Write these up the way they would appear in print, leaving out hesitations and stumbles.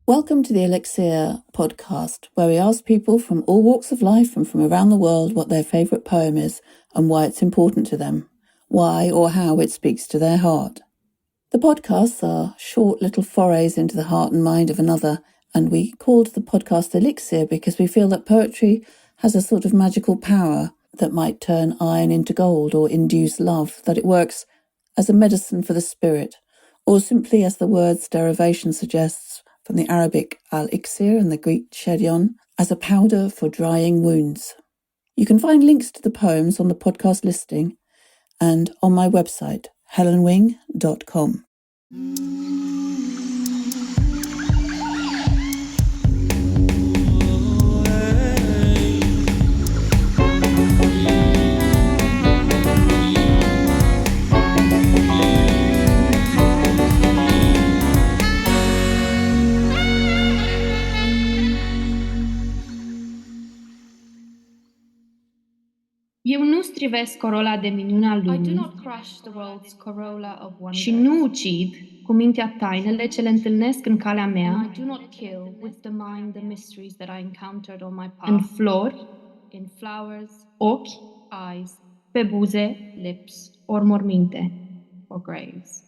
Welcome to the Elixir podcast, where we ask people from all walks of life and from around the world what their favourite poem is and why it's important to them, why or how it speaks to their heart. The podcasts are short little forays into the heart and mind of another, and we called the podcast Elixir because we feel that poetry has a sort of magical power that might turn iron into gold or induce love, that it works as a medicine for the spirit, or simply as the word's derivation suggests, from the Arabic Elixir and the Greek chedion, as a powder for drying wounds. You can find links to the poems on the podcast listing and on my website, helenwing.com. Eu nu strivesc corola de minunea lumii și nu ucid cu mintea tainele ce le întâlnesc în calea mea în flori, ochi, pe buze, ori morminte, or graves.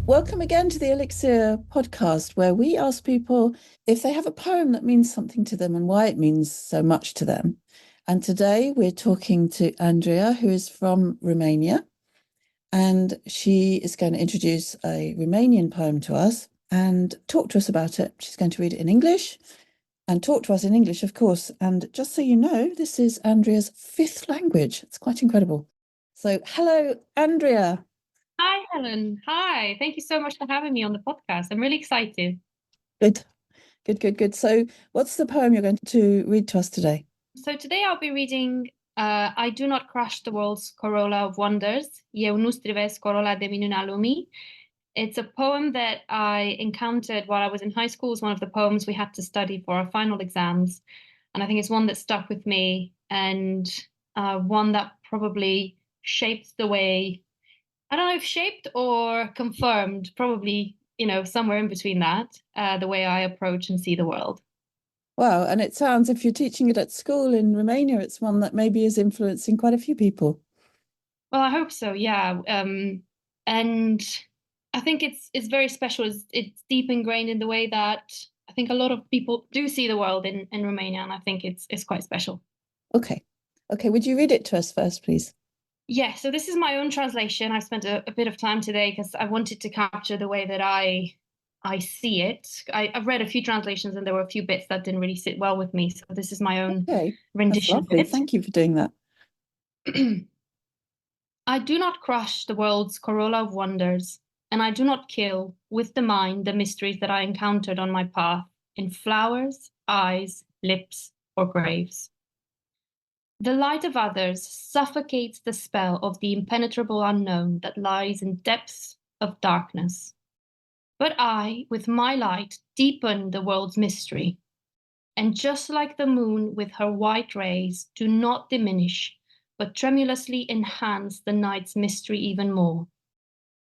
Welcome again to the Elixir podcast, where we ask people if they have a poem that means something to them and why it means so much to them. And today we're talking to Andreea, who is from Romania, and she is going to introduce a Romanian poem to us and talk to us about it. She's going to read it in English and talk to us in English, of course. And just so you know, this is Andrea's fifth language. It's quite incredible. So, hello, Andreea. Hi, Helen. Hi. Thank you so much for having me on the podcast. I'm really excited. Good. So what's the poem you're going to read to us today? So today I'll be reading I Do Not Crush the World's Corolla of Wonders. Eu nu strivesc corolla de minunea lumii. It's a poem that I encountered while I was in high school. It's one of the poems we had to study for our final exams. And I think it's one that stuck with me and one that probably shaped the way, I don't know if shaped or confirmed, probably, somewhere in between that, the way I approach and see the world. Wow, and it sounds, if you're teaching it at school in Romania, it's one that maybe is influencing quite a few people. Well, I hope so, yeah. And I think it's very special. It's deep ingrained in the way that I think a lot of people do see the world in Romania, and I think it's quite special. Okay, would you read it to us first, please? Yeah, so this is my own translation. I spent a bit of time today because I wanted to capture the way that I see it. I've read a few translations and there were a few bits that didn't really sit well with me. So this is my own rendition of it. Thank you for doing that. I do not crush the world's corolla of wonders, and I do not kill with the mind the mysteries that I encountered on my path in flowers, eyes, lips, or graves. The light of others suffocates the spell of the impenetrable unknown that lies in depths of darkness. But I, with my light, deepen the world's mystery, and just like the moon with her white rays, do not diminish, but tremulously enhance the night's mystery even more.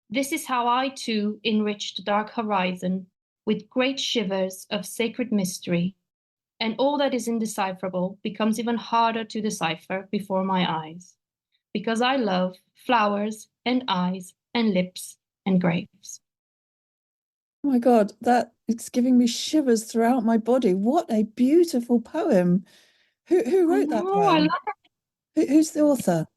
This is how I too enrich the dark horizon with great shivers of sacred mystery, and all that is indecipherable becomes even harder to decipher before my eyes, because I love flowers and eyes and lips and graves. Oh my God, that it's giving me shivers throughout my body. What a beautiful poem. Who wrote that poem? I love it. Who's the author?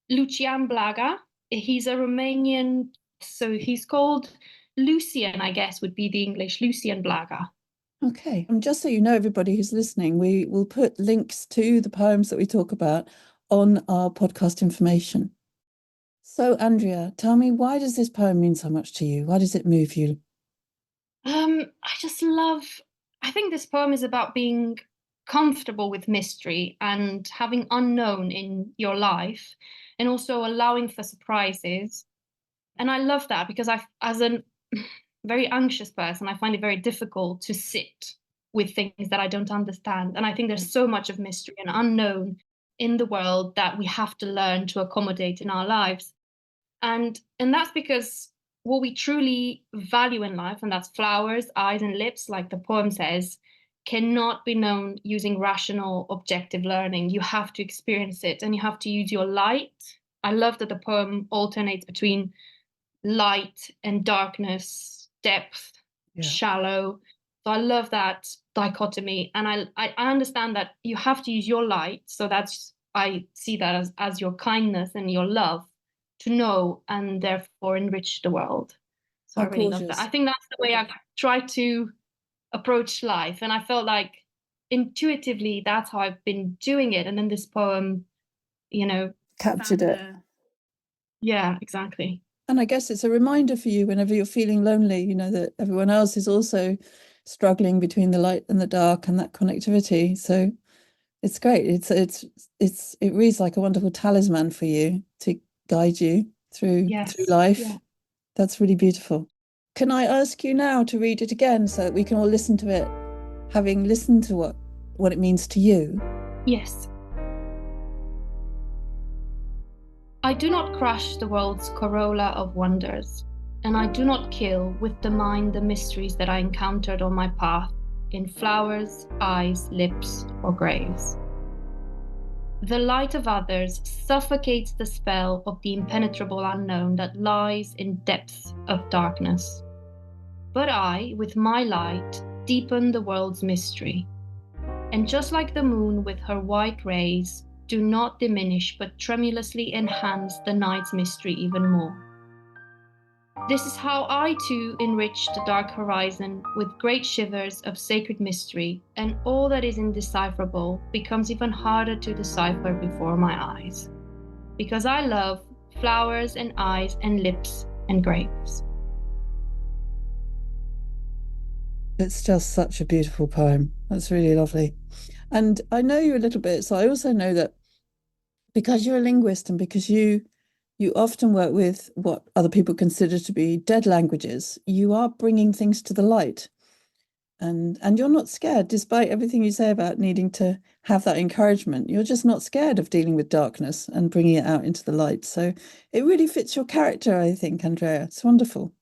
Lucian Blaga. He's a Romanian, so he's called Lucian, I guess would be the English, Lucian Blaga. Okay, and just so you know, everybody who's listening, we will put links to the poems that we talk about on our podcast information. So, Andreea, tell me, why does this poem mean so much to you? Why does it move you? I think this poem is about being comfortable with mystery and having unknown in your life, and also allowing for surprises. And I love that because as a very anxious person, I find it very difficult to sit with things that I don't understand. And I think there's so much of mystery and unknown in the world that we have to learn to accommodate in our lives. And that's because what we truly value in life, and that's flowers, eyes, and lips, like the poem says, cannot be known using rational, objective learning. You have to experience it, and you have to use your light. I love that the poem alternates between light and darkness, depth, shallow. So I love that dichotomy, and I understand that you have to use your light. So I see that as your kindness and your love to know and therefore enrich the world. So I really love that. I think that's the way I've tried to approach life, and I felt like intuitively that's how I've been doing it. And then this poem, captured it. Yeah, exactly. And I guess it's a reminder for you whenever you're feeling lonely, that everyone else is also struggling between the light and the dark and that connectivity. So it's great. It reads like a wonderful talisman for you to guide you through life. Yeah. That's really beautiful. Can I ask you now to read it again so that we can all listen to it, having listened to what it means to you? Yes. I do not crush the world's corolla of wonders, and I do not kill with the mind the mysteries that I encountered on my path in flowers, eyes, lips, or graves. The light of others suffocates the spell of the impenetrable unknown that lies in depths of darkness. But I, with my light, deepen the world's mystery. And just like the moon with her white rays, do not diminish but tremulously enhance the night's mystery even more. This is how I too enrich the dark horizon with great shivers of sacred mystery, and all that is indecipherable becomes even harder to decipher before my eyes. Because I love flowers and eyes and lips and graves. It's just such a beautiful poem. That's really lovely. And I know you a little bit, so I also know that because you're a linguist and because you often work with what other people consider to be dead languages, you are bringing things to the light. And you're not scared, despite everything you say about needing to have that encouragement. You're just not scared of dealing with darkness and bringing it out into the light. So it really fits your character, I think, Andreea. It's wonderful.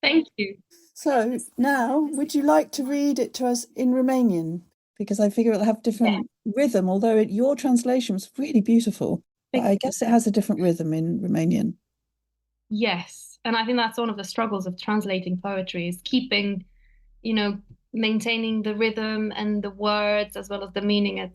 Thank you. So now, would you like to read it to us in Romanian? Because I figure it'll have different rhythm, although your translation was really beautiful. But I guess it has a different rhythm in Romanian. Yes. And I think that's one of the struggles of translating poetry, is keeping, maintaining the rhythm and the words as well as the meaning.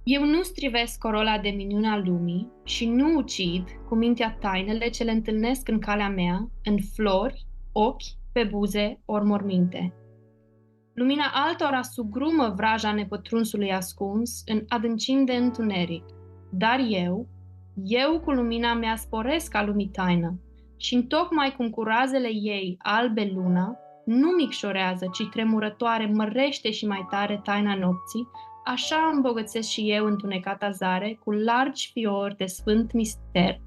Eu nu strivesc corola de minunea lumii și nu ucid cu mintea tainele ce le întâlnesc în calea mea, în flori, ochi, pe buze ori morminte. Lumina altora sugrumă vraja nepătrunsului ascuns în adâncimi de întuneric, dar eu cu lumina mea sporesc a lumii taină și întocmai cum cu razele ei albe luna, nu micșorează, ci tremurătoare mărește și mai tare taina nopții, așa îmbogățesc și eu întunecata zare cu largi fiori de sfânt mister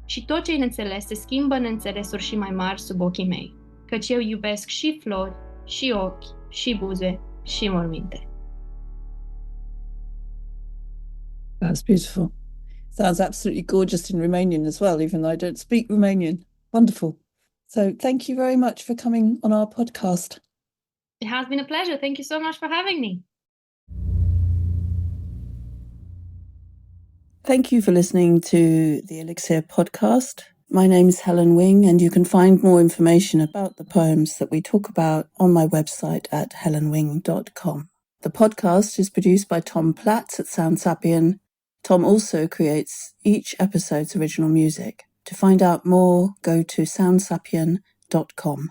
și tot ce-i neînțeles se schimbă în înțelesuri și mai mari sub ochii mei, căci eu iubesc și flori, și ochi, și buze, și morminte. That's beautiful. Sounds absolutely gorgeous in Romanian as well, even though I don't speak Romanian. Wonderful. So thank you very much for coming on our podcast. It has been a pleasure. Thank you so much for having me. Thank you for listening to the Elixir podcast. My name is Helen Wing, and you can find more information about the poems that we talk about on my website at helenwing.com. The podcast is produced by Platts at Sapien. Tom also creates each episode's original music. To find out more, go to soundsapien.com.